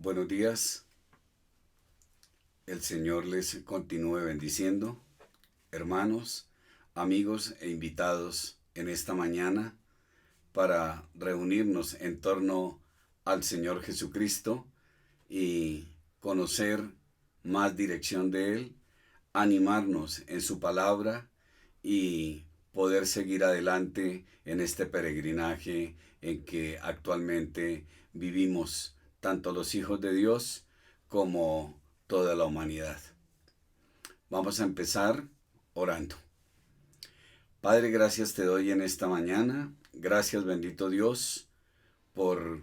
Buenos días, el Señor les continúe bendiciendo, hermanos, amigos e invitados en esta mañana para reunirnos en torno al Señor Jesucristo y conocer más dirección de Él, animarnos en su palabra y poder seguir adelante en este peregrinaje en que actualmente vivimos tanto los hijos de Dios como toda la humanidad. Vamos a empezar orando. Padre, gracias te doy en esta mañana. Gracias, bendito Dios, por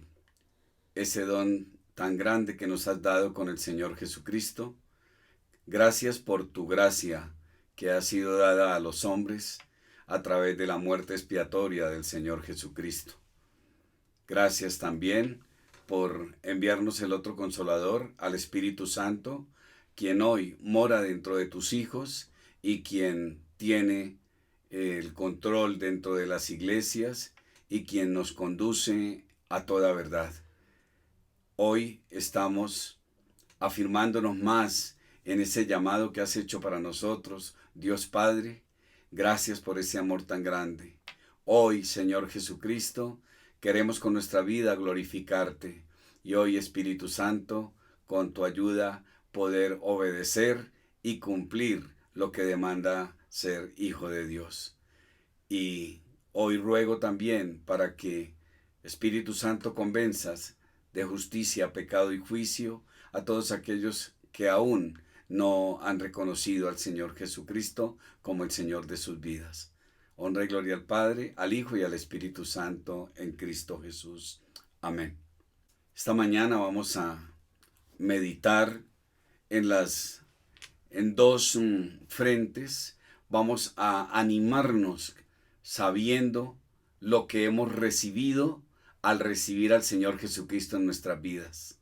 ese don tan grande que nos has dado con el Señor Jesucristo. Gracias por tu gracia que ha sido dada a los hombres a través de la muerte expiatoria del Señor Jesucristo. Gracias también por enviarnos el otro Consolador, al Espíritu Santo, quien hoy mora dentro de tus hijos y quien tiene el control dentro de las iglesias y quien nos conduce a toda verdad. Hoy estamos afirmándonos más en ese llamado que has hecho para nosotros, Dios Padre. Gracias por ese amor tan grande. Hoy, Señor Jesucristo, queremos con nuestra vida glorificarte. Y hoy, Espíritu Santo, con tu ayuda, poder obedecer y cumplir lo que demanda ser hijo de Dios. Y hoy ruego también para que, Espíritu Santo, convenzas de justicia, pecado y juicio a todos aquellos que aún no han reconocido al Señor Jesucristo como el Señor de sus vidas. Honra y gloria al Padre, al Hijo y al Espíritu Santo en Cristo Jesús. Amén. Esta mañana vamos a meditar en dos frentes. Vamos a animarnos sabiendo lo que hemos recibido al recibir al Señor Jesucristo en nuestras vidas.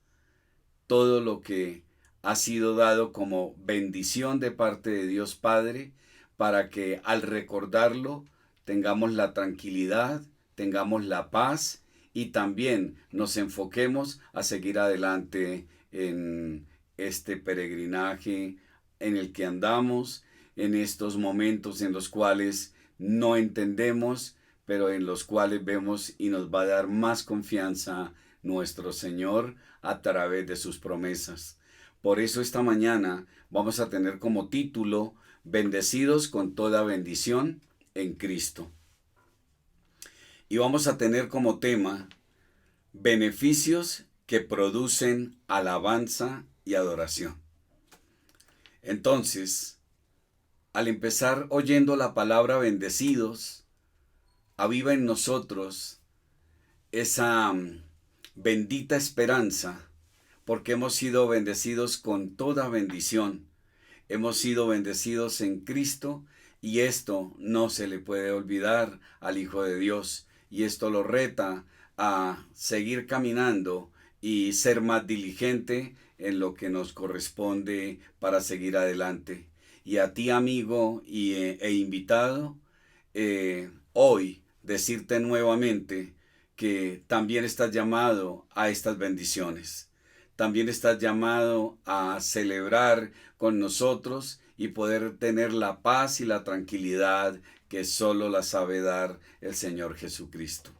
Todo lo que ha sido dado como bendición de parte de Dios Padre, para que al recordarlo tengamos la tranquilidad, tengamos la paz y también nos enfoquemos a seguir adelante en este peregrinaje en el que andamos, en estos momentos en los cuales no entendemos, pero en los cuales vemos y nos va a dar más confianza nuestro Señor a través de sus promesas. Por eso esta mañana vamos a tener como título Bendecidos con toda bendición en Cristo. Y vamos a tener como tema beneficios que producen alabanza y adoración. Entonces, al empezar oyendo la palabra bendecidos, aviva en nosotros esa bendita esperanza, porque hemos sido bendecidos con toda bendición. Hemos sido bendecidos en Cristo y esto no se le puede olvidar al Hijo de Dios. Y esto lo reta a seguir caminando y ser más diligente en lo que nos corresponde para seguir adelante. Y a ti, amigo e invitado, hoy decirte nuevamente que también estás llamado a estas bendiciones. También estás llamado a celebrar con nosotros y poder tener la paz y la tranquilidad que solo la sabe dar el Señor Jesucristo.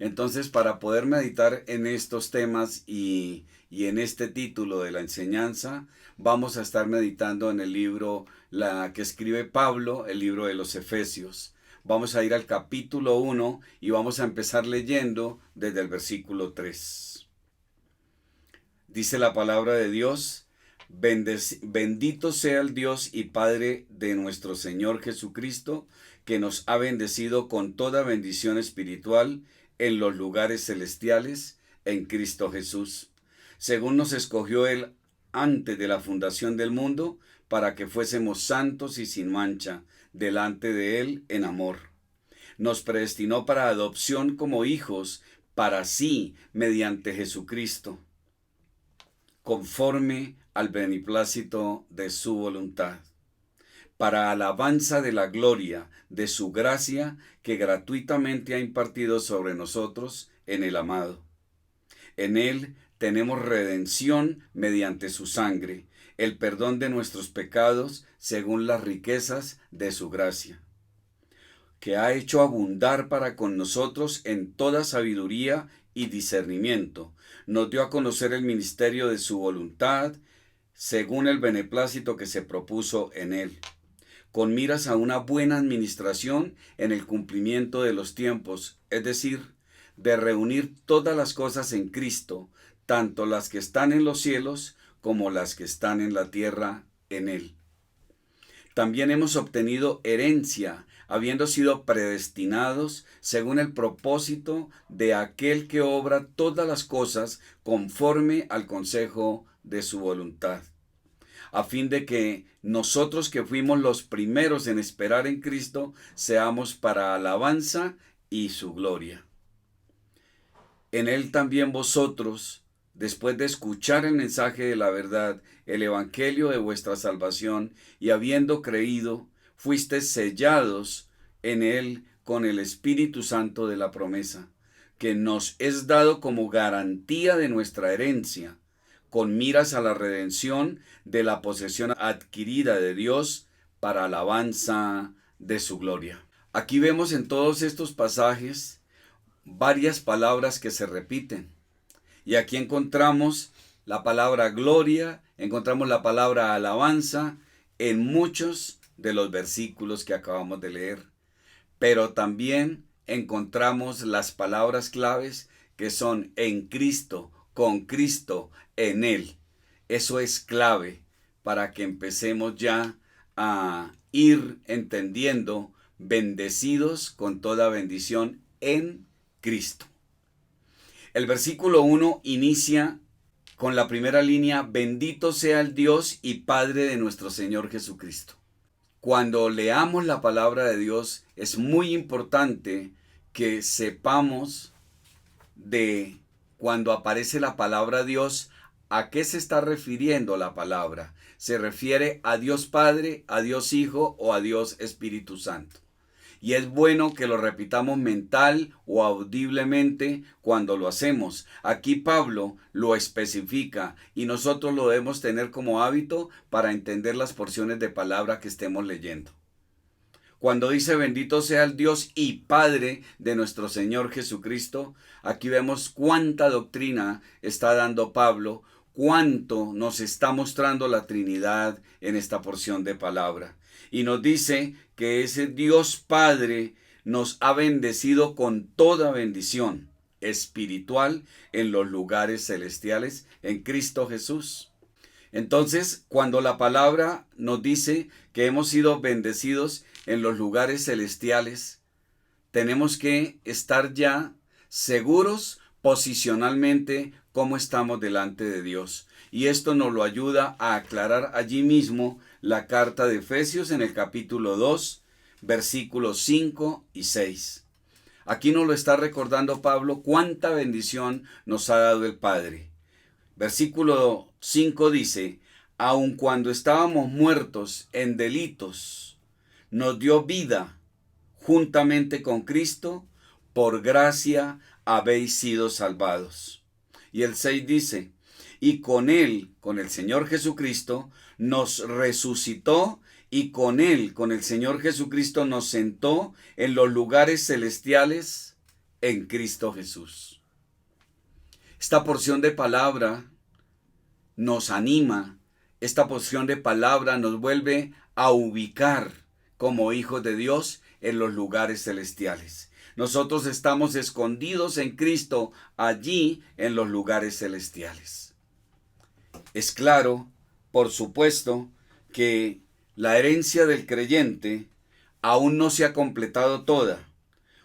Entonces, para poder meditar en estos temas y en este título de la enseñanza, vamos a estar meditando en el libro que escribe Pablo, el libro de los Efesios. Vamos a ir al capítulo 1 y vamos a empezar leyendo desde el versículo 3. Dice la palabra de Dios: bendito sea el Dios y Padre de nuestro Señor Jesucristo, que nos ha bendecido con toda bendición espiritual en los lugares celestiales en Cristo Jesús, según nos escogió Él antes de la fundación del mundo, para que fuésemos santos y sin mancha delante de Él en amor. Nos predestinó para adopción como hijos para sí mediante Jesucristo, conforme al beneplácito de su voluntad, para alabanza de la gloria de su gracia que gratuitamente ha impartido sobre nosotros en el amado. En él tenemos redención mediante su sangre, el perdón de nuestros pecados según las riquezas de su gracia, que ha hecho abundar para con nosotros en toda sabiduría y discernimiento. Nos dio a conocer el ministerio de su voluntad, según el beneplácito que se propuso en él, con miras a una buena administración en el cumplimiento de los tiempos, es decir, de reunir todas las cosas en Cristo, tanto las que están en los cielos como las que están en la tierra en él. También hemos obtenido herencia, habiendo sido predestinados según el propósito de aquel que obra todas las cosas conforme al consejo de su voluntad, a fin de que nosotros que fuimos los primeros en esperar en Cristo, seamos para alabanza y su gloria. En él también vosotros, después de escuchar el mensaje de la verdad, el evangelio de vuestra salvación, y habiendo creído, fuisteis sellados en él con el Espíritu Santo de la promesa, que nos es dado como garantía de nuestra herencia, con miras a la redención de la posesión adquirida de Dios para alabanza de su gloria. Aquí vemos en todos estos pasajes varias palabras que se repiten. Y aquí encontramos la palabra gloria, encontramos la palabra alabanza en muchos de los versículos que acabamos de leer. Pero también encontramos las palabras claves que son en Cristo, con Cristo, en Él. Eso es clave para que empecemos ya a ir entendiendo, bendecidos con toda bendición en Cristo. El versículo 1 inicia con la primera línea: bendito sea el Dios y Padre de nuestro Señor Jesucristo. Cuando leamos la palabra de Dios, es muy importante que sepamos de cuando aparece la palabra Dios, ¿a qué se está refiriendo la palabra? ¿Se refiere a Dios Padre, a Dios Hijo o a Dios Espíritu Santo? Y es bueno que lo repitamos mental o audiblemente cuando lo hacemos. Aquí Pablo lo especifica y nosotros lo debemos tener como hábito para entender las porciones de palabra que estemos leyendo. Cuando dice bendito sea el Dios y Padre de nuestro Señor Jesucristo, aquí vemos cuánta doctrina está dando Pablo, cuánto nos está mostrando la Trinidad en esta porción de palabra. Y nos dice que ese Dios Padre nos ha bendecido con toda bendición espiritual en los lugares celestiales en Cristo Jesús. Entonces, cuando la palabra nos dice que hemos sido bendecidos en los lugares celestiales, tenemos que estar ya seguros posicionalmente cómo estamos delante de Dios. Y esto nos lo ayuda a aclarar allí mismo la carta de Efesios en el capítulo 2, versículos 5 y 6. Aquí nos lo está recordando Pablo cuánta bendición nos ha dado el Padre. Versículo 5 dice: aun cuando estábamos muertos en delitos, nos dio vida juntamente con Cristo, por gracia habéis sido salvados. Y el 6 dice: y con él, con el Señor Jesucristo, nos resucitó, y con él, con el Señor Jesucristo, nos sentó en los lugares celestiales en Cristo Jesús. Esta porción de palabra nos anima, esta porción de palabra nos vuelve a ubicar como hijos de Dios en los lugares celestiales. Nosotros estamos escondidos en Cristo allí en los lugares celestiales. Es claro, por supuesto, que la herencia del creyente aún no se ha completado toda.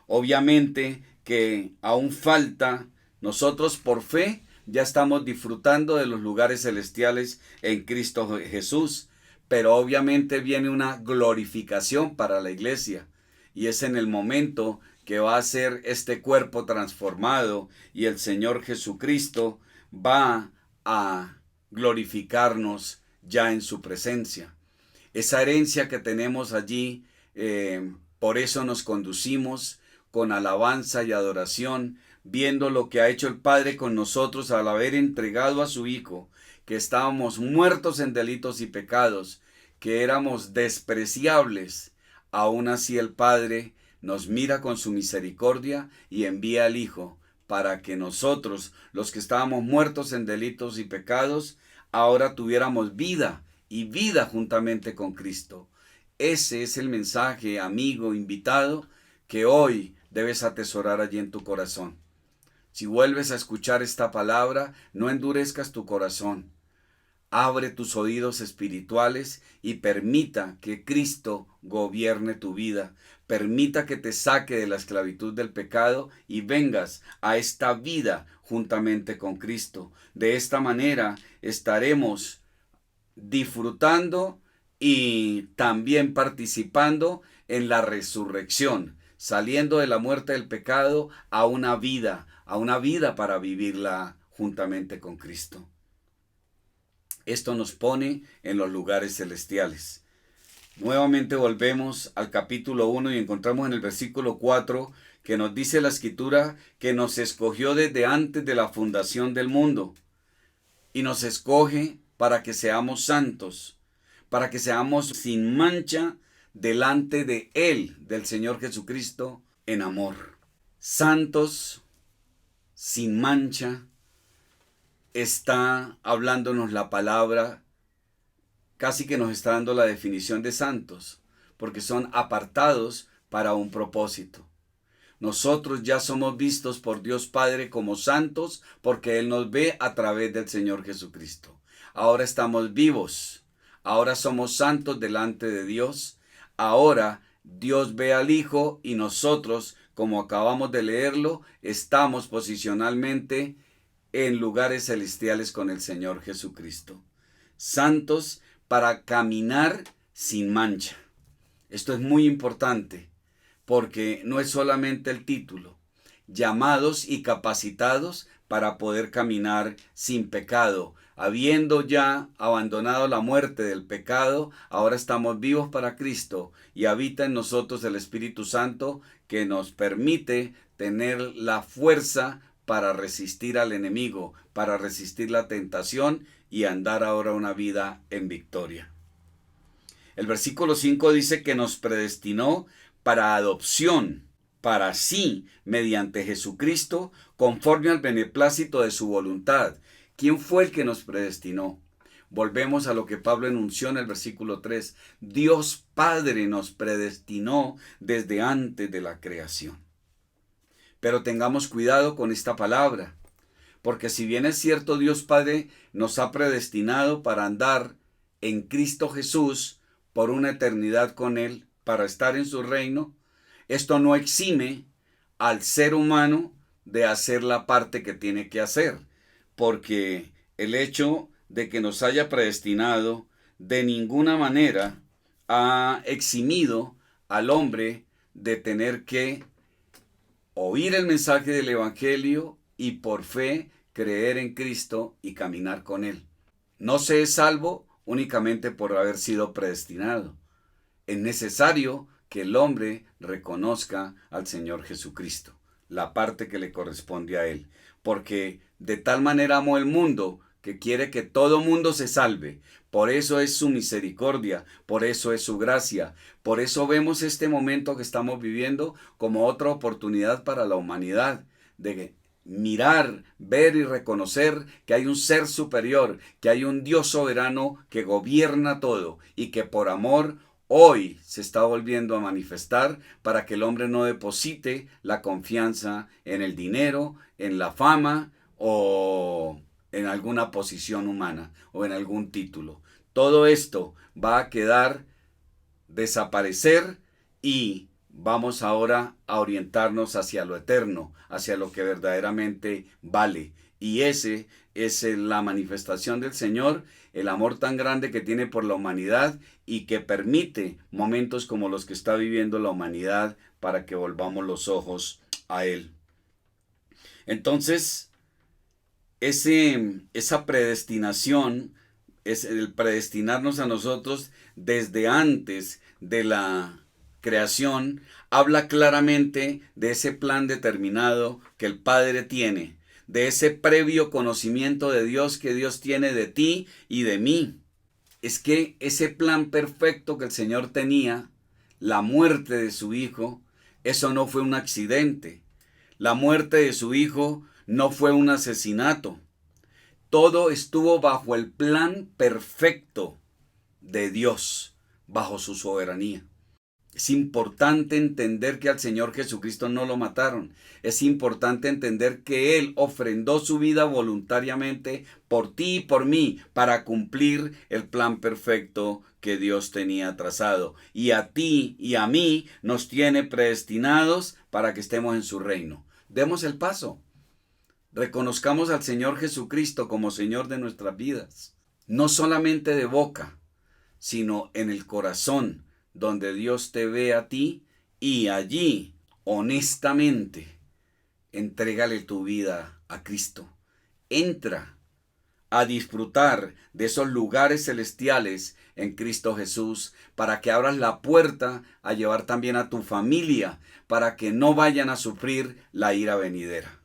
Obviamente que aún falta. Nosotros por fe ya estamos disfrutando de los lugares celestiales en Cristo Jesús, pero obviamente viene una glorificación para la iglesia, y es en el momento que va a ser este cuerpo transformado y el Señor Jesucristo va a glorificarnos ya en su presencia. Esa herencia que tenemos allí, por eso nos conducimos con alabanza y adoración, viendo lo que ha hecho el Padre con nosotros al haber entregado a su Hijo, que estábamos muertos en delitos y pecados, que éramos despreciables, aún así el Padre nos mira con su misericordia y envía al Hijo para que nosotros, los que estábamos muertos en delitos y pecados, ahora tuviéramos vida y vida juntamente con Cristo. Ese es el mensaje, amigo, invitado, que hoy debes atesorar allí en tu corazón. Si vuelves a escuchar esta palabra, no endurezcas tu corazón. Abre tus oídos espirituales y permita que Cristo gobierne tu vida. Permita que te saque de la esclavitud del pecado y vengas a esta vida juntamente con Cristo. De esta manera estaremos disfrutando y también participando en la resurrección, saliendo de la muerte del pecado a una vida para vivirla juntamente con Cristo. Esto nos pone en los lugares celestiales. Nuevamente volvemos al capítulo 1 y encontramos en el versículo 4 que nos dice la Escritura que nos escogió desde antes de la fundación del mundo y nos escoge para que seamos santos, para que seamos sin mancha delante de Él, del Señor Jesucristo, en amor. Santos, sin mancha, está hablándonos la palabra, casi que nos está dando la definición de santos, porque son apartados para un propósito. Nosotros ya somos vistos por Dios Padre como santos porque Él nos ve a través del Señor Jesucristo. Ahora estamos vivos, ahora somos santos delante de Dios, ahora Dios ve al Hijo y nosotros, como acabamos de leerlo, estamos posicionalmente en lugares celestiales con el Señor Jesucristo. Santos para caminar sin mancha. Esto es muy importante porque no es solamente el título. Llamados y capacitados para poder caminar sin pecado. Habiendo ya abandonado la muerte del pecado, ahora estamos vivos para Cristo y habita en nosotros el Espíritu Santo que nos permite tener la fuerza para resistir al enemigo, para resistir la tentación y andar ahora una vida en victoria. El versículo 5 dice que nos predestinó para adopción, para sí, mediante Jesucristo, conforme al beneplácito de su voluntad. ¿Quién fue el que nos predestinó? Volvemos a lo que Pablo enunció en el versículo 3. Dios Padre nos predestinó desde antes de la creación. Pero tengamos cuidado con esta palabra, porque si bien es cierto, Dios Padre nos ha predestinado para andar en Cristo Jesús por una eternidad con Él, para estar en su reino, esto no exime al ser humano de hacer la parte que tiene que hacer, porque el hecho de que nos haya predestinado de ninguna manera ha eximido al hombre de tener que oír el mensaje del Evangelio y por fe creer en Cristo y caminar con Él. No se es salvo únicamente por haber sido predestinado. Es necesario que el hombre reconozca al Señor Jesucristo, la parte que le corresponde a Él, porque de tal manera amó el mundo que quiere que todo mundo se salve. Por eso es su misericordia, por eso es su gracia, por eso vemos este momento que estamos viviendo como otra oportunidad para la humanidad de mirar, ver y reconocer que hay un ser superior, que hay un Dios soberano que gobierna todo y que por amor hoy se está volviendo a manifestar para que el hombre no deposite la confianza en el dinero, en la fama o en alguna posición humana o en algún título. Todo esto va a desaparecer y vamos ahora a orientarnos hacia lo eterno, hacia lo que verdaderamente vale. Y ese es la manifestación del Señor, el amor tan grande que tiene por la humanidad y que permite momentos como los que está viviendo la humanidad para que volvamos los ojos a Él. Entonces, esa predestinación es el predestinarnos a nosotros desde antes de la creación, habla claramente de ese plan determinado que el Padre tiene, de ese previo conocimiento de Dios que Dios tiene de ti y de mí. Es que ese plan perfecto que el Señor tenía, la muerte de su Hijo, eso no fue un accidente. La muerte de su Hijo no fue un asesinato. Todo estuvo bajo el plan perfecto de Dios, bajo su soberanía. Es importante entender que al Señor Jesucristo no lo mataron. Es importante entender que Él ofrendó su vida voluntariamente por ti y por mí para cumplir el plan perfecto que Dios tenía trazado. Y a ti y a mí nos tiene predestinados para que estemos en su reino. Demos el paso. Reconozcamos al Señor Jesucristo como Señor de nuestras vidas. No solamente de boca, sino en el corazón, donde Dios te ve a ti y allí, honestamente, entrégale tu vida a Cristo. Entra a disfrutar de esos lugares celestiales en Cristo Jesús, para que abras la puerta a llevar también a tu familia, para que no vayan a sufrir la ira venidera.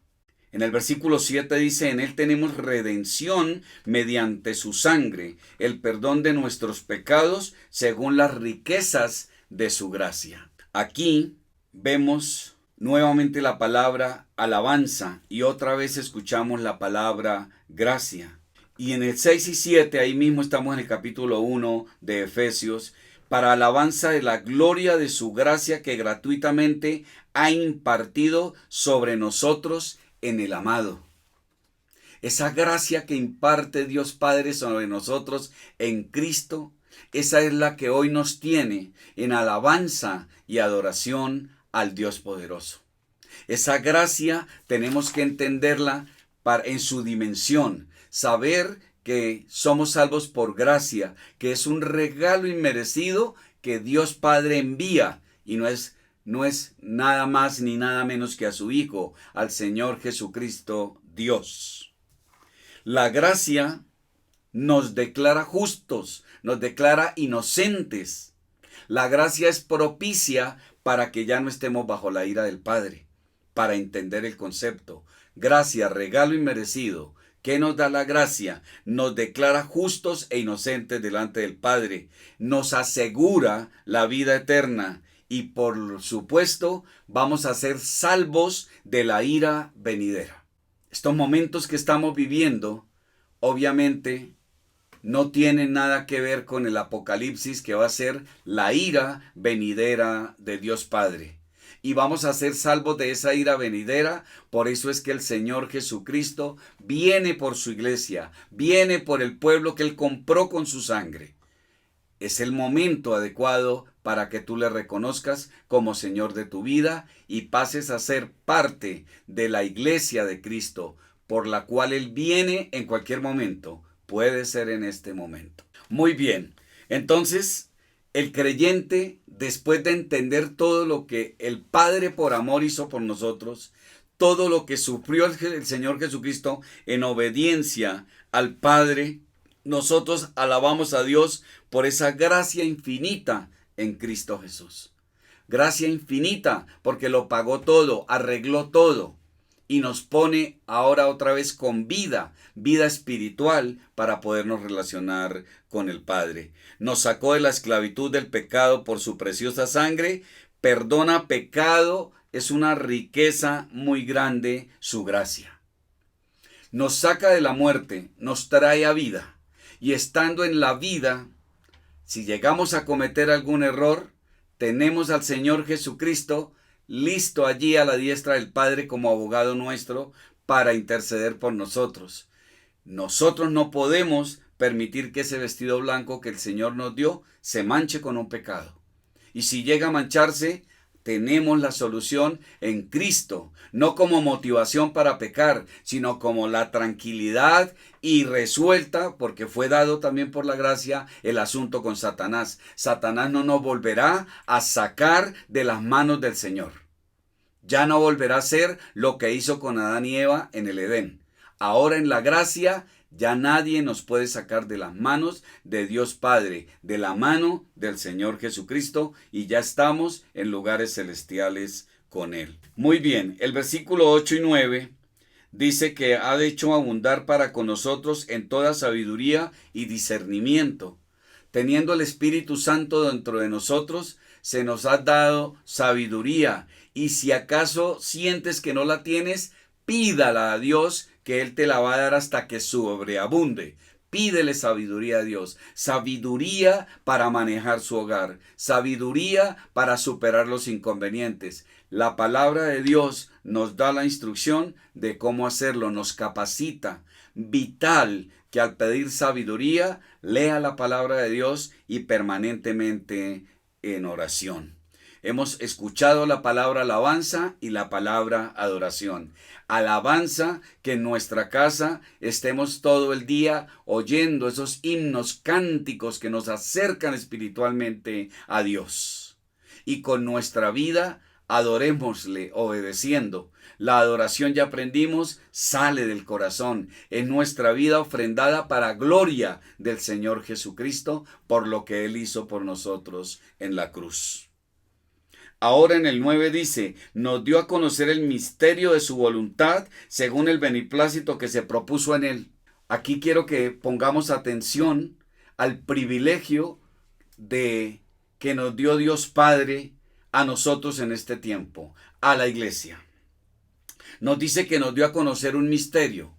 En el versículo 7 dice, en Él tenemos redención mediante su sangre, el perdón de nuestros pecados según las riquezas de su gracia. Aquí vemos nuevamente la palabra alabanza y otra vez escuchamos la palabra gracia. Y en el 6 y 7, ahí mismo estamos en el capítulo 1 de Efesios, para alabanza de la gloria de su gracia que gratuitamente ha impartido sobre nosotros en el amado. Esa gracia que imparte Dios Padre sobre nosotros en Cristo, esa es la que hoy nos tiene en alabanza y adoración al Dios poderoso. Esa gracia tenemos que entenderla en su dimensión, saber que somos salvos por gracia, que es un regalo inmerecido que Dios Padre envía y no es nada más ni nada menos que a su Hijo, al Señor Jesucristo Dios. La gracia nos declara justos, nos declara inocentes. La gracia es propicia para que ya no estemos bajo la ira del Padre, para entender el concepto. Gracia, regalo inmerecido. ¿Qué nos da la gracia? Nos declara justos e inocentes delante del Padre. Nos asegura la vida eterna. Y por supuesto, vamos a ser salvos de la ira venidera. Estos momentos que estamos viviendo, obviamente, no tienen nada que ver con el Apocalipsis, que va a ser la ira venidera de Dios Padre. Y vamos a ser salvos de esa ira venidera. Por eso es que el Señor Jesucristo viene por su iglesia, viene por el pueblo que Él compró con su sangre. Es el momento adecuado para que tú le reconozcas como Señor de tu vida y pases a ser parte de la iglesia de Cristo, por la cual Él viene en cualquier momento. Puede ser en este momento. Muy bien, entonces el creyente, después de entender todo lo que el Padre por amor hizo por nosotros, todo lo que sufrió el Señor Jesucristo en obediencia al Padre, nosotros alabamos a Dios por esa gracia infinita en Cristo Jesús. Gracia infinita porque lo pagó todo, arregló todo y nos pone ahora otra vez con vida espiritual para podernos relacionar con el Padre. Nos sacó de la esclavitud del pecado por su preciosa sangre, perdona pecado, es una riqueza muy grande su gracia. Nos saca de la muerte, nos trae a vida. Y estando en la vida, si llegamos a cometer algún error, tenemos al Señor Jesucristo listo allí a la diestra del Padre como abogado nuestro para interceder por nosotros. Nosotros no podemos permitir que ese vestido blanco que el Señor nos dio se manche con un pecado. Y si llega a mancharse, tenemos la solución en Cristo, no como motivación para pecar, sino como la tranquilidad y resuelta, porque fue dado también por la gracia el asunto con Satanás. Satanás no nos volverá a sacar de las manos del Señor. Ya no volverá a ser lo que hizo con Adán y Eva en el Edén. Ahora en la gracia Ya nadie nos puede sacar de las manos de Dios Padre, de la mano del Señor Jesucristo, y ya estamos en lugares celestiales con Él. Muy bien, el versículo 8 y 9 dice que ha hecho abundar para con nosotros en toda sabiduría y discernimiento. Teniendo el Espíritu Santo dentro de nosotros, se nos ha dado sabiduría. Y si acaso sientes que no la tienes, pídala a Dios, que Él te la va a dar hasta que sobreabunde. Pídele sabiduría a Dios, sabiduría para manejar su hogar, sabiduría para superar los inconvenientes. La palabra de Dios nos da la instrucción de cómo hacerlo, nos capacita. Vital que al pedir sabiduría, lea la palabra de Dios y permanentemente en oración. Hemos escuchado la palabra alabanza y la palabra adoración. Alabanza, que en nuestra casa estemos todo el día oyendo esos himnos cánticos que nos acercan espiritualmente a Dios. Y con nuestra vida adorémosle obedeciendo. La adoración, ya aprendimos, sale del corazón. Es nuestra vida ofrendada para gloria del Señor Jesucristo por lo que Él hizo por nosotros en la cruz. Ahora en el 9 dice, nos dio a conocer el misterio de su voluntad según el beneplácito que se propuso en Él. Aquí quiero que pongamos atención al privilegio de que nos dio Dios Padre a nosotros en este tiempo, a la iglesia. Nos dice que nos dio a conocer un misterio.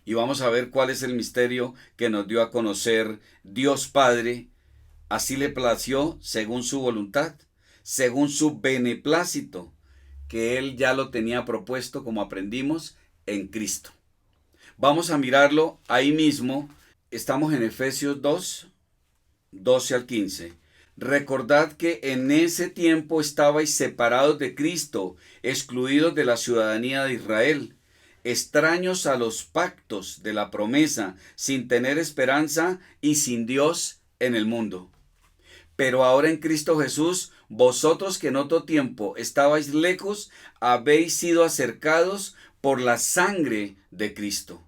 Y vamos a ver cuál es el misterio que nos dio a conocer Dios Padre. Así le plació según su voluntad, según su beneplácito, que Él ya lo tenía propuesto, como aprendimos, en Cristo. Vamos a mirarlo ahí mismo. Estamos en Efesios 2, 12 al 15. Recordad que en ese tiempo estabais separados de Cristo, excluidos de la ciudadanía de Israel, extraños a los pactos de la promesa, sin tener esperanza y sin Dios en el mundo. Pero ahora en Cristo Jesús, vosotros que en otro tiempo estabais lejos, habéis sido acercados por la sangre de Cristo.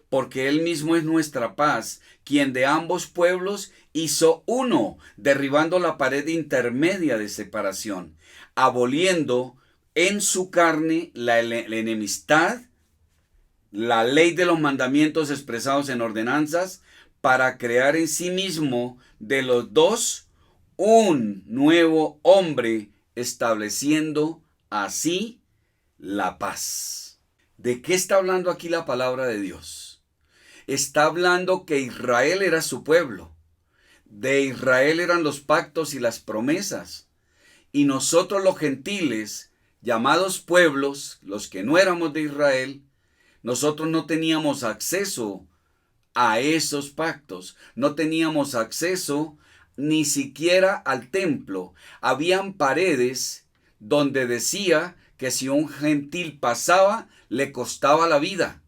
Porque Él mismo es nuestra paz, quien de ambos pueblos hizo uno, derribando la pared intermedia de separación, aboliendo en su carne la enemistad, la ley de los mandamientos expresados en ordenanzas, para crear en sí mismo de los dos un nuevo hombre, estableciendo así la paz. ¿De qué está hablando aquí la palabra de Dios? Está hablando que Israel era su pueblo. De Israel eran los pactos y las promesas. Y nosotros los gentiles, llamados pueblos, los que no éramos de Israel, nosotros no teníamos acceso a esos pactos. No teníamos acceso ni siquiera al templo. Habían paredes donde decía que si un gentil pasaba, le costaba la vida.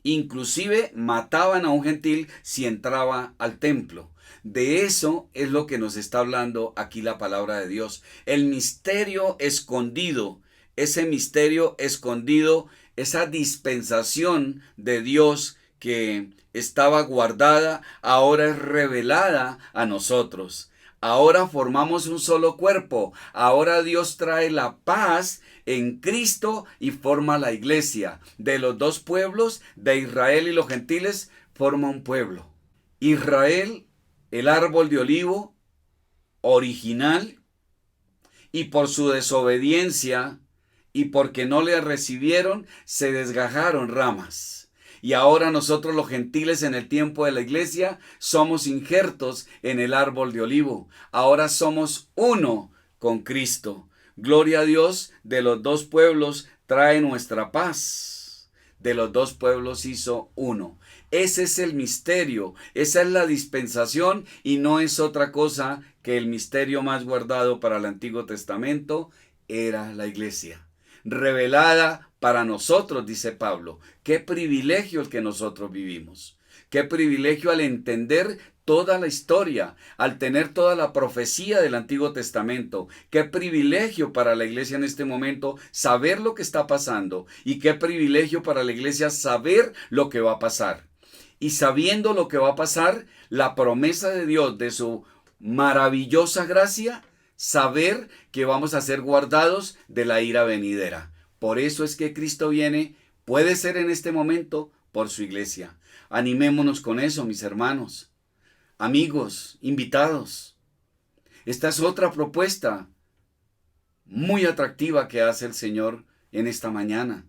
Inclusive mataban a un gentil si entraba al templo. De eso es lo que nos está hablando aquí la palabra de Dios. El misterio escondido, ese misterio escondido, esa dispensación de Dios que estaba guardada, ahora es revelada a nosotros. Ahora formamos un solo cuerpo. Ahora Dios trae la paz en Cristo y forma la iglesia. De los dos pueblos, de Israel y los gentiles, forma un pueblo. Israel, el árbol de olivo original, y por su desobediencia y porque no le recibieron, se desgajaron ramas. Y ahora nosotros los gentiles en el tiempo de la iglesia somos injertos en el árbol de olivo. Ahora somos uno con Cristo. Gloria a Dios, de los dos pueblos trae nuestra paz. De los dos pueblos hizo uno. Ese es el misterio, esa es la dispensación y no es otra cosa que el misterio más guardado para el Antiguo Testamento, era la iglesia. Revelada para nosotros, dice Pablo. Qué privilegio el que nosotros vivimos. Qué privilegio al entender toda la historia, al tener toda la profecía del Antiguo Testamento. Qué privilegio para la iglesia en este momento saber lo que está pasando. Y qué privilegio para la iglesia saber lo que va a pasar. y sabiendo lo que va a pasar, la promesa de Dios, de su maravillosa gracia, saber que vamos a ser guardados de la ira venidera. Por eso es que Cristo viene, puede ser en este momento, por su iglesia. Animémonos con eso, mis hermanos, amigos, invitados. Esta es otra propuesta muy atractiva que hace el Señor en esta mañana.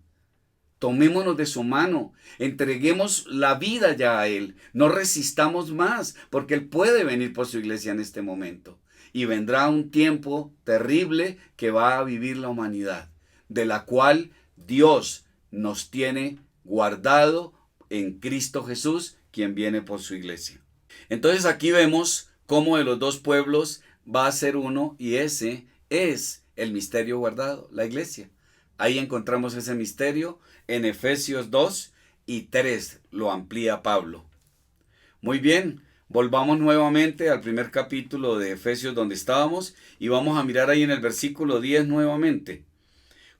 Tomémonos de su mano, entreguemos la vida ya a Él, no resistamos más, porque Él puede venir por su iglesia en este momento. Y vendrá un tiempo terrible que va a vivir la humanidad, de la cual Dios nos tiene guardado en Cristo Jesús, quien viene por su iglesia. Entonces aquí vemos cómo de los dos pueblos va a ser uno, y ese es el misterio guardado, la iglesia. Ahí encontramos ese misterio en Efesios 2 y 3, lo amplía Pablo. Muy bien, volvamos nuevamente al primer capítulo de Efesios donde estábamos y vamos a mirar ahí en el versículo 10 nuevamente.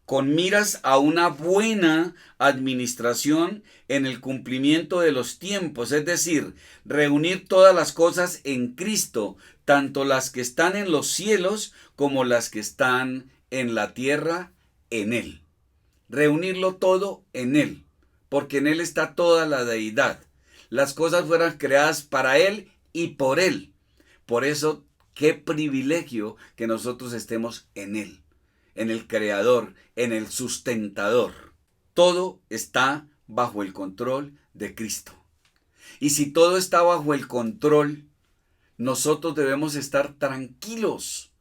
Con miras a una buena administración en el cumplimiento de los tiempos, es decir, reunir todas las cosas en Cristo, tanto las que están en los cielos como las que están en la tierra, en Él. Reunirlo todo en Él, porque en Él está toda la deidad. Las cosas fueron creadas para Él y por Él. Por eso, qué privilegio que nosotros estemos en Él, en el Creador, en el Sustentador. Todo está bajo el control de Cristo. Y si todo está bajo el control, nosotros debemos estar tranquilos.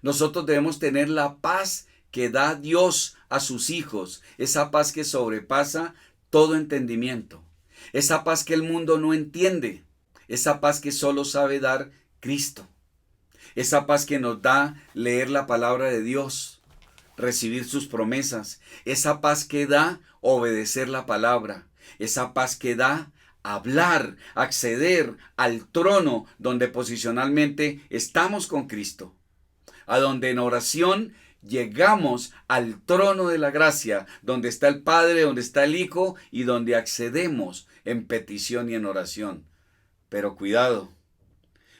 Nosotros debemos tener la paz que da Dios a sus hijos, esa paz que sobrepasa todo entendimiento, esa paz que el mundo no entiende, esa paz que solo sabe dar Cristo, esa paz que nos da leer la palabra de Dios, recibir sus promesas, esa paz que da obedecer la palabra, esa paz que da hablar, acceder al trono donde posicionalmente estamos con Cristo, a donde en oración llegamos al trono de la gracia, donde está el Padre, donde está el Hijo y donde accedemos en petición y en oración. Pero cuidado,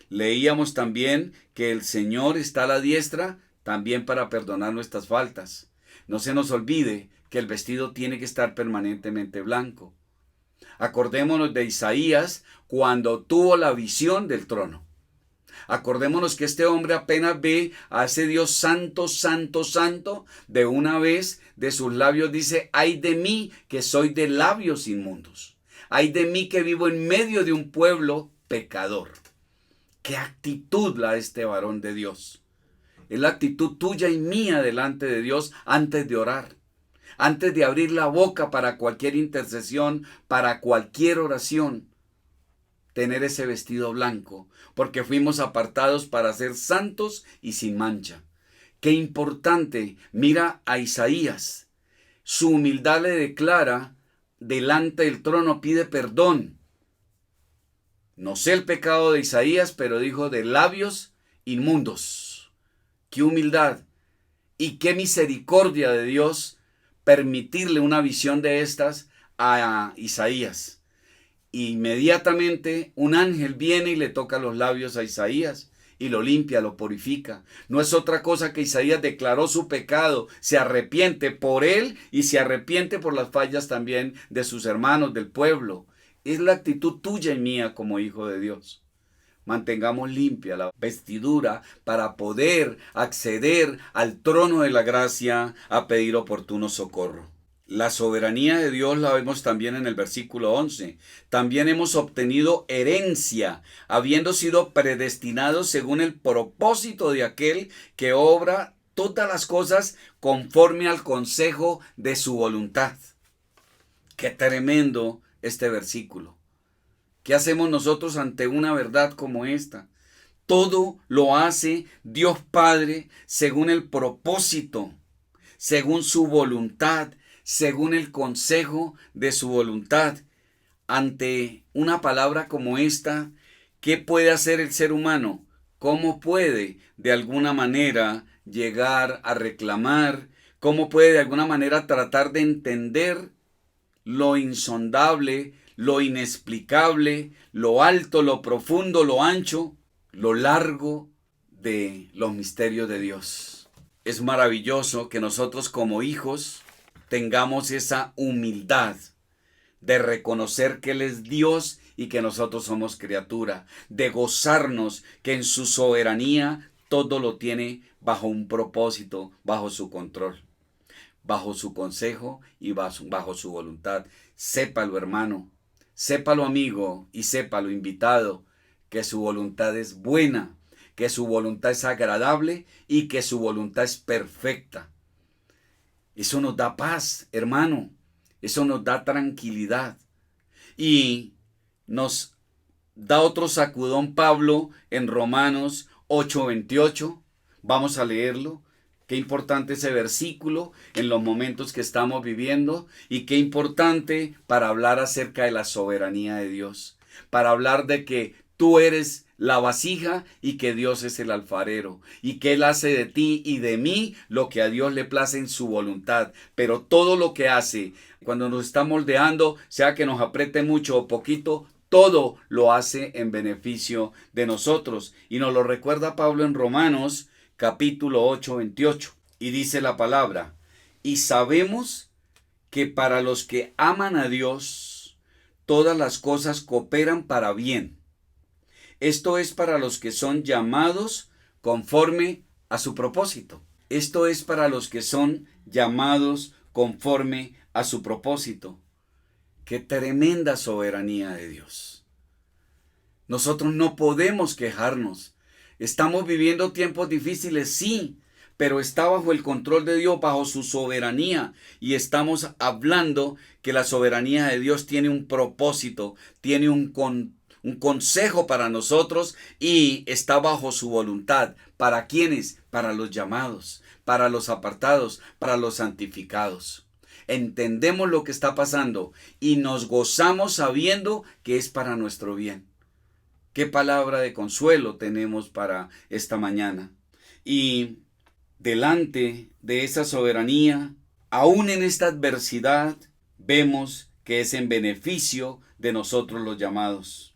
leíamos también que el Señor está a la diestra también para perdonar nuestras faltas. No se nos olvide que el vestido tiene que estar permanentemente blanco. Acordémonos de Isaías cuando tuvo la visión del trono. Acordémonos que este hombre apenas ve a ese Dios santo, santo, santo, de una vez de sus labios dice, ay de mí que soy de labios inmundos, ay de mí que vivo en medio de un pueblo pecador. ¿Qué actitud la de este varón de Dios? Es la actitud tuya y mía delante de Dios antes de orar, antes de abrir la boca para cualquier intercesión, para cualquier oración. Tener ese vestido blanco, porque fuimos apartados para ser santos y sin mancha. Qué importante, mira a Isaías, su humildad le declara, delante del trono pide perdón. No sé el pecado de Isaías, pero dijo de labios inmundos. Qué humildad y qué misericordia de Dios permitirle una visión de estas a Isaías. Inmediatamente un ángel viene y le toca los labios a Isaías y lo limpia, lo purifica. No es otra cosa que Isaías declaró su pecado, se arrepiente por él y se arrepiente por las fallas también de sus hermanos, del pueblo. Es la actitud tuya y mía como hijo de Dios. Mantengamos limpia la vestidura para poder acceder al trono de la gracia a pedir oportuno socorro. La soberanía de Dios la vemos también en el versículo 11. También hemos obtenido herencia, habiendo sido predestinados según el propósito de aquel que obra todas las cosas conforme al consejo de su voluntad. Qué tremendo este versículo. ¿Qué hacemos nosotros ante una verdad como esta? Todo lo hace Dios Padre según el propósito, según su voluntad, según el consejo de su voluntad. Ante una palabra como esta, ¿qué puede hacer el ser humano? ¿Cómo puede de alguna manera llegar a reclamar? ¿Cómo puede de alguna manera tratar de entender lo insondable, lo inexplicable, lo alto, lo profundo, lo ancho, lo largo de los misterios de Dios. Es maravilloso que nosotros como hijos tengamos esa humildad de reconocer que Él es Dios y que nosotros somos criatura, de gozarnos que en su soberanía todo lo tiene bajo un propósito, bajo su control, bajo su consejo y bajo su voluntad. Sépalo, hermano, sépalo, amigo, y sépalo, invitado, que su voluntad es buena, que su voluntad es agradable y que su voluntad es perfecta. Eso nos da paz, hermano. Eso nos da tranquilidad. Y nos da otro sacudón Pablo en Romanos 8:28. Vamos a leerlo. Qué importante ese versículo en los momentos que estamos viviendo y qué importante para hablar acerca de la soberanía de Dios. Para hablar de que tú eres la vasija y que Dios es el alfarero y que Él hace de ti y de mí lo que a Dios le place en su voluntad. Pero todo lo que hace cuando nos está moldeando, sea que nos apriete mucho o poquito, todo lo hace en beneficio de nosotros. Y nos lo recuerda Pablo en Romanos capítulo 8:28. Y dice la palabra: y sabemos que para los que aman a Dios, todas las cosas cooperan para bien. Esto es para los que son llamados conforme a su propósito. Esto es para los que son llamados conforme a su propósito. ¡Qué tremenda soberanía de Dios! Nosotros no podemos quejarnos. Estamos viviendo tiempos difíciles, sí, pero está bajo el control de Dios, bajo su soberanía. Y estamos hablando que la soberanía de Dios tiene un propósito, tiene un consejo para nosotros y está bajo su voluntad. ¿Para quiénes? Para los llamados, para los apartados, para los santificados. Entendemos lo que está pasando y nos gozamos sabiendo que es para nuestro bien. Qué palabra de consuelo tenemos para esta mañana. Y delante de esa soberanía, aún en esta adversidad, vemos que es en beneficio de nosotros los llamados.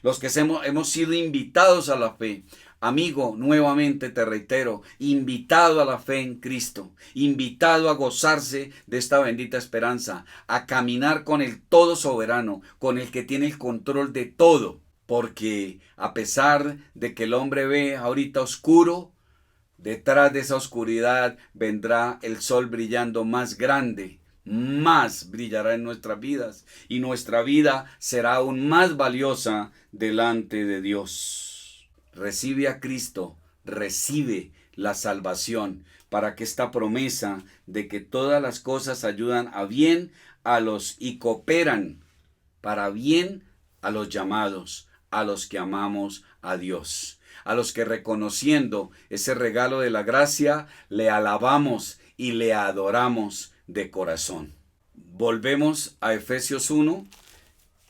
Los que hemos sido invitados a la fe. Amigo, nuevamente te reitero, invitado a la fe en Cristo, invitado a gozarse de esta bendita esperanza, a caminar con el todo soberano, con el que tiene el control de todo, porque a pesar de que el hombre ve ahorita oscuro, detrás de esa oscuridad vendrá el sol brillando más grande, más brillará en nuestras vidas y nuestra vida será aún más valiosa delante de Dios. Recibe a Cristo, recibe la salvación para que esta promesa de que todas las cosas ayudan a bien a los y cooperan para bien a los llamados, a los que amamos a Dios, a los que reconociendo ese regalo de la gracia le alabamos y le adoramos de corazón. Volvemos a Efesios 1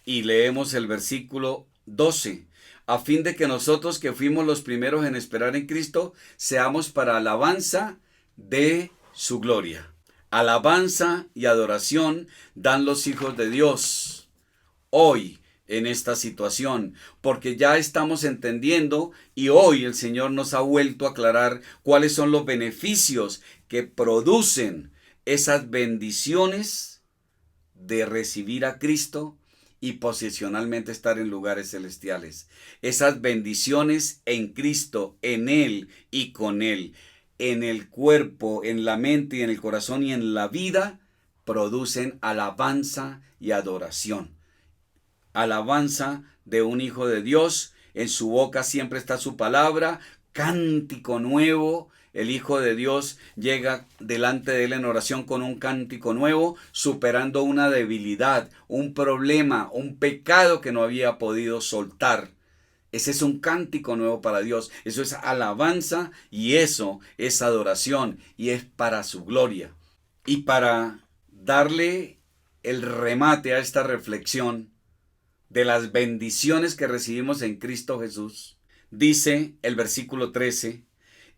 y leemos el versículo 12. A fin de que nosotros que fuimos los primeros en esperar en Cristo, seamos para alabanza de su gloria. Alabanza y adoración dan los hijos de Dios hoy en esta situación, porque ya estamos entendiendo y hoy el Señor nos ha vuelto a aclarar cuáles son los beneficios que producen esas bendiciones de recibir a Cristo y posicionalmente estar en lugares celestiales. Esas bendiciones en Cristo, en Él y con Él, en el cuerpo, en la mente y en el corazón y en la vida, producen alabanza y adoración. Alabanza de un hijo de Dios, en su boca siempre está su palabra, cántico nuevo. El Hijo de Dios llega delante de Él en oración con un cántico nuevo, superando una debilidad, un problema, un pecado que no había podido soltar. Ese es un cántico nuevo para Dios. Eso es alabanza y eso es adoración y es para su gloria. Y para darle el remate a esta reflexión de las bendiciones que recibimos en Cristo Jesús, dice el versículo 13,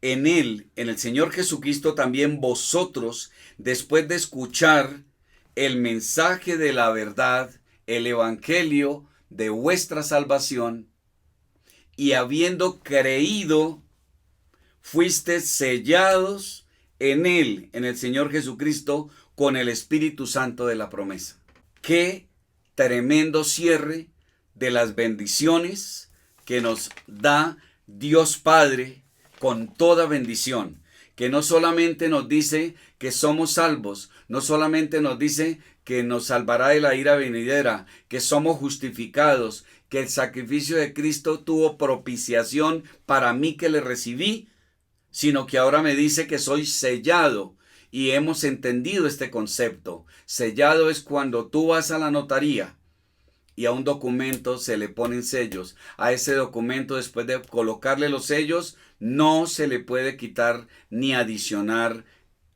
en Él, en el Señor Jesucristo, también vosotros, después de escuchar el mensaje de la verdad, el evangelio de vuestra salvación, y habiendo creído, fuisteis sellados en él, en el Señor Jesucristo, con el Espíritu Santo de la promesa. Qué tremendo cierre de las bendiciones que nos da Dios Padre con toda bendición, que no solamente nos dice que somos salvos, no solamente nos dice que nos salvará de la ira venidera, que somos justificados, que el sacrificio de Cristo tuvo propiciación para mí que le recibí, sino que ahora me dice que soy sellado. Y hemos entendido este concepto. Sellado es cuando tú vas a la notaría y a un documento se le ponen sellos. A ese documento, después de colocarle los sellos, no se le puede quitar ni adicionar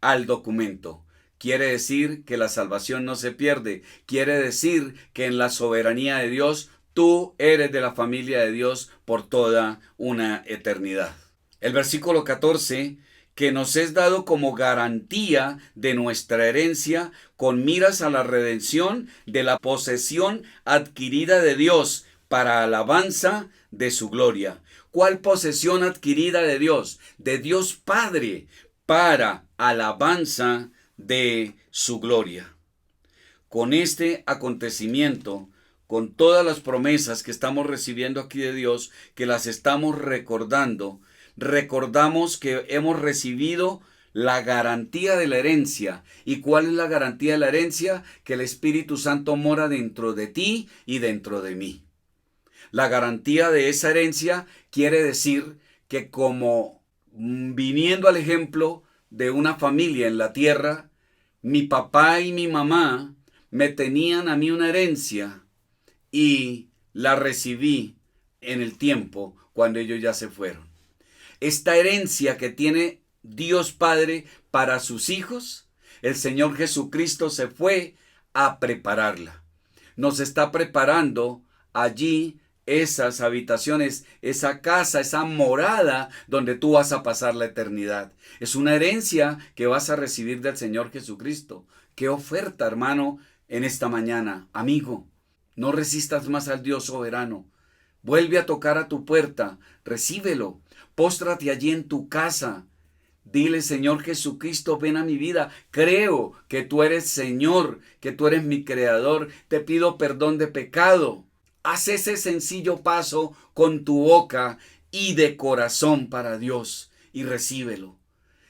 al documento. Quiere decir que la salvación no se pierde. Quiere decir que en la soberanía de Dios, tú eres de la familia de Dios por toda una eternidad. El versículo 14, que nos es dado como garantía de nuestra herencia con miras a la redención de la posesión adquirida de Dios para alabanza de su gloria. ¿Cuál posesión adquirida de Dios? De Dios Padre para alabanza de su gloria. Con este acontecimiento, con todas las promesas que estamos recibiendo aquí de Dios, que las estamos recordamos que hemos recibido la garantía de la herencia. ¿Y cuál es la garantía de la herencia? Que el Espíritu Santo mora dentro de ti y dentro de mí. La garantía de esa herencia quiere decir que, como viniendo al ejemplo de una familia en la tierra, mi papá y mi mamá me tenían a mí una herencia y la recibí en el tiempo cuando ellos ya se fueron. Esta herencia que tiene Dios Padre para sus hijos, el Señor Jesucristo se fue a prepararla. Nos está preparando allí esas habitaciones, esa casa, esa morada donde tú vas a pasar la eternidad. Es una herencia que vas a recibir del Señor Jesucristo. Qué oferta, hermano, en esta mañana. Amigo, no resistas más al Dios soberano. Vuelve a tocar a tu puerta, recíbelo. Póstrate allí en tu casa. Dile: Señor Jesucristo, ven a mi vida. Creo que tú eres Señor, que tú eres mi creador. Te pido perdón de pecado. Haz ese sencillo paso con tu boca y de corazón para Dios y recíbelo.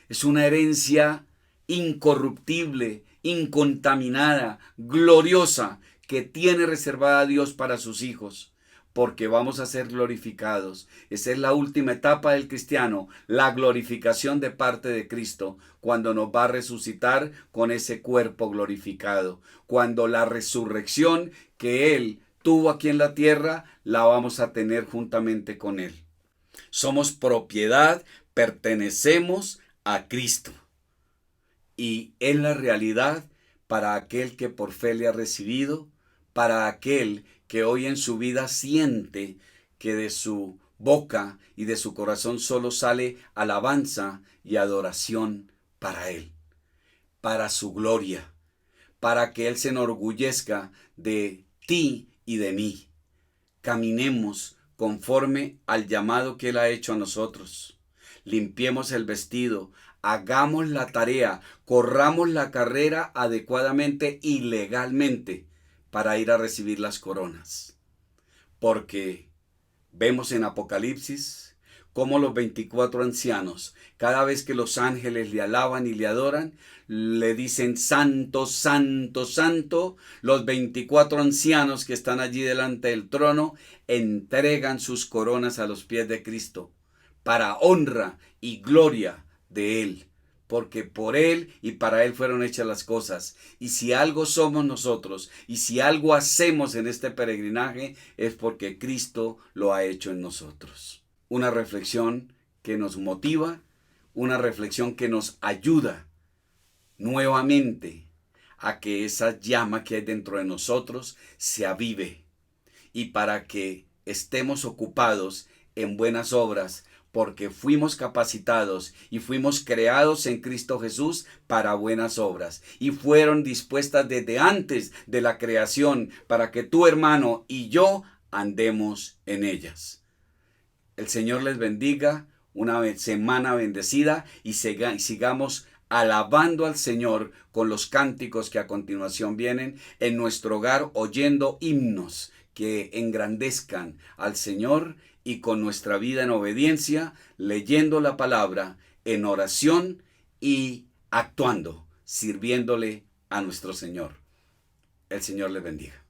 Es una herencia incorruptible, incontaminada, gloriosa, que tiene reservada Dios para sus hijos. Porque vamos a ser glorificados. Esa es la última etapa del cristiano, la glorificación de parte de Cristo, cuando nos va a resucitar con ese cuerpo glorificado, cuando la resurrección que Él tuvo aquí en la tierra, la vamos a tener juntamente con Él. Somos propiedad, pertenecemos a Cristo. Y es la realidad para aquel que por fe le ha recibido, para aquel que hoy en su vida siente que de su boca y de su corazón solo sale alabanza y adoración para Él, para su gloria, para que Él se enorgullezca de ti y de mí. Caminemos conforme al llamado que Él ha hecho a nosotros. Limpiemos el vestido, hagamos la tarea, corramos la carrera adecuadamente y legalmente, para ir a recibir las coronas. Porque vemos en Apocalipsis cómo los 24 ancianos, cada vez que los ángeles le alaban y le adoran, le dicen: santo, santo, santo. Los 24 ancianos que están allí delante del trono entregan sus coronas a los pies de Cristo para honra y gloria de Él. Porque por Él y para Él fueron hechas las cosas. Y si algo somos nosotros, y si algo hacemos en este peregrinaje, es porque Cristo lo ha hecho en nosotros. Una reflexión que nos motiva, una reflexión que nos ayuda nuevamente a que esa llama que hay dentro de nosotros se avive. Y para que estemos ocupados en buenas obras, porque fuimos capacitados y fuimos creados en Cristo Jesús para buenas obras, y fueron dispuestas desde antes de la creación para que tu hermano y yo andemos en ellas. El Señor les bendiga, una semana bendecida, y sigamos alabando al Señor con los cánticos que a continuación vienen en nuestro hogar, oyendo himnos que engrandezcan al Señor, y con nuestra vida en obediencia, leyendo la palabra en oración y actuando, sirviéndole a nuestro Señor. El Señor les bendiga.